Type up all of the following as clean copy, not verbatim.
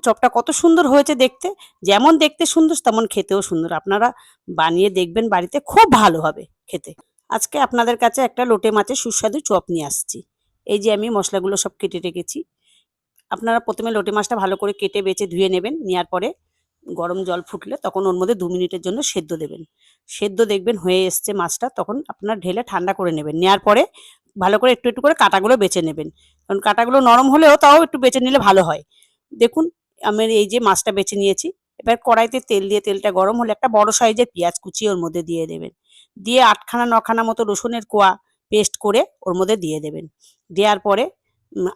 চপটা কত সুন্দর হয়েছে দেখতে, যেমন দেখতে সুন্দর তেমন খেতেও সুন্দর। আপনারা বানিয়ে দেখবেন বাড়িতে, খুব ভালো হবে খেতে। আজকে আপনাদের কাছে একটা লোটে মাছের সুস্বাদু চপ নিয়ে আসছি। এই যে আমি মশলাগুলো সব কেটে রেখেছি। আপনারা প্রথমে লোটে মাছটা ভালো করে কেটে বেছে ধুয়ে নেবেন। নেওয়ার পরে গরম জল ফুটলে তখন ওর মধ্যে ২ মিনিটের জন্য সেদ্ধ দেবেন। সেদ্ধ দেখবেন হয়ে এসছে মাছটা, তখন আপনার ঢেলে ঠান্ডা করে নেবেন। নেওয়ার পরে ভালো করে একটু একটু করে কাঁটাগুলো বেছে নেবেন, কারণ কাঁটাগুলো নরম হলেও তাও একটু বেছে নিলে ভালো হয়। দেখুন আমি এই যে মাছটা বেছে নিয়েছি। এবার কড়াইতে তেল দিয়ে তেলটা গরম হলে একটা বড় সাইজের পেঁয়াজ কুচিয়ে ওর মধ্যে দিয়ে দেবেন। দিয়ে ৮ খানা ৯ খানা মতো রসুনের কোয়া পেস্ট করে ওর মধ্যে দিয়ে দেবেন। দেওয়ার পরে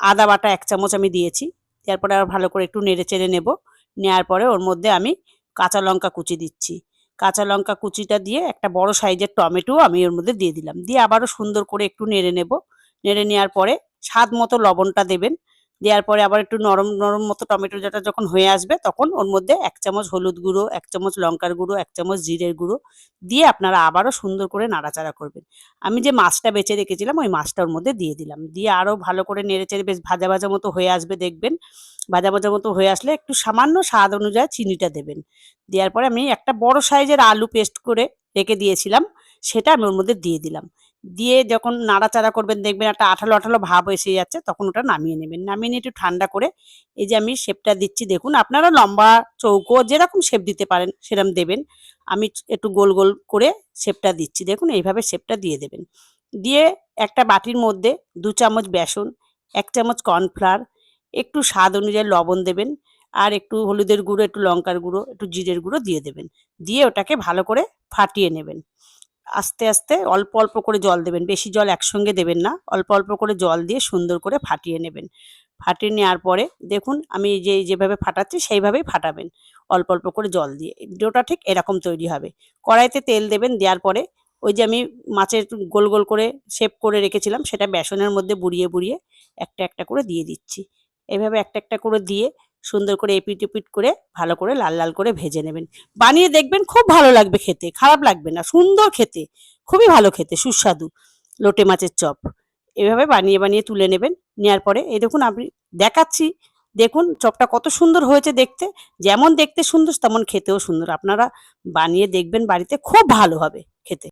আদা বাটা ১ চামচ আমি দিয়েছি। দেওয়ার পরে আবার ভালো করে একটু নেড়ে চেড়ে নেব। নেওয়ার পরে ওর মধ্যে আমি কাঁচা লঙ্কা কুচি দিচ্ছি। কাঁচা লঙ্কা কুচিটা দিয়ে একটা বড় সাইজের টমেটো আমি ওর মধ্যে দিয়ে দিলাম। দিয়ে আবারও সুন্দর করে একটু নেড়ে নেব। নেড়ে নেওয়ার পরে স্বাদ মতো লবণটা দেবেন। দেওয়ার পরে আবার একটু নরম নরম মতো টমেটোটা যখন হয়ে আসবে তখন ওর মধ্যে ১ চামচ হলুদ গুঁড়ো, ১ চামচ লঙ্কার গুঁড়ো, ১ চামচ জিরের গুঁড়ো দিয়ে আপনারা আবারও সুন্দর করে নাড়াচাড়া করবেন। আমি যে মাছটা বেছে রেখেছিলাম ওই মাছটা ওর মধ্যে দিয়ে দিলাম। দিয়ে আরও ভালো করে নেড়েচেড়ে বেশ ভাজা ভাজা মতো হয়ে আসবে দেখবেন। ভাজা ভাজা মতো হয়ে আসলে একটু সামান্য স্বাদ অনুযায়ী চিনিটা দেবেন। দেওয়ার পরে আমি একটা বড় সাইজের আলু পেস্ট করে রেখে দিয়েছিলাম, সেটা আমি ওর মধ্যে দিয়ে দিলাম। দিয়ে যখন নাড়াচাড়া করবেন দেখবেন একটা আঠালো আঠালো ভাব এসে যাচ্ছে, তখন ওটা নামিয়ে নেবেন। নামিয়ে নিয়ে একটু ঠান্ডা করে এই যে আমি শেপটা দিচ্ছি দেখুন, আপনারা লম্বা চৌকো যেরকম শেপ দিতে পারেন সেরকম দেবেন। আমি একটু গোল গোল করে শেপটা দিচ্ছি দেখুন, এইভাবে শেপটা দিয়ে দেবেন। দিয়ে একটা বাটির মধ্যে ২ চামচ বেসন, ১ চামচ কর্নফ্লাওয়ার, একটু স্বাদ অনুযায়ী লবণ দেবেন, আর একটু হলুদের গুঁড়ো, একটু লঙ্কার গুঁড়ো, একটু জিরের গুঁড়ো দিয়ে দেবেন। দিয়ে ওটাকে ভালো করে ফাটিয়ে নেবেন। আস্তে আস্তে অল্প অল্প করে জল দেবেন, বেশি জল একসঙ্গে দেবেন না, অল্প অল্প করে জল দিয়ে সুন্দর করে ফাটিয়ে নেবেন। ফাটিয়ে নেওয়ার পরে দেখুন আমি যেভাবে ফাটাচ্ছি সেইভাবেই ফাটাবেন, অল্প অল্প করে জল দিয়ে। ডোটা ঠিক এরকম তৈরি হবে। কড়াইতে তেল দেবেন, দেওয়ার পরে ওই যে আমি মাছের গোল গোল করে শেপ করে রেখেছিলাম সেটা বেসনের মধ্যে বুড়িয়ে বুড়িয়ে একটা একটা করে দিয়ে দিচ্ছি। এভাবে একটা একটা করে দিয়ে সুন্দর করে এপিট ওপিট করে ভালো করে লাল লাল করে ভেজে নেবেন। বানিয়ে দেখবেন, খুব ভালো লাগবে খেতে, খারাপ লাগবে না, সুন্দর খেতে, খুবই ভালো খেতে, সুস্বাদু লোটে মাছের চপ। এভাবে বানিয়ে বানিয়ে তুলে নেবেন। নেওয়ার পরে এই দেখুন আমি দেখাচ্ছি, দেখুন চপটা কত সুন্দর হয়েছে দেখতে, যেমন দেখতে সুন্দর তেমন খেতেও সুন্দর। আপনারা বানিয়ে দেখবেন বাড়িতে, খুব ভালো হবে খেতে।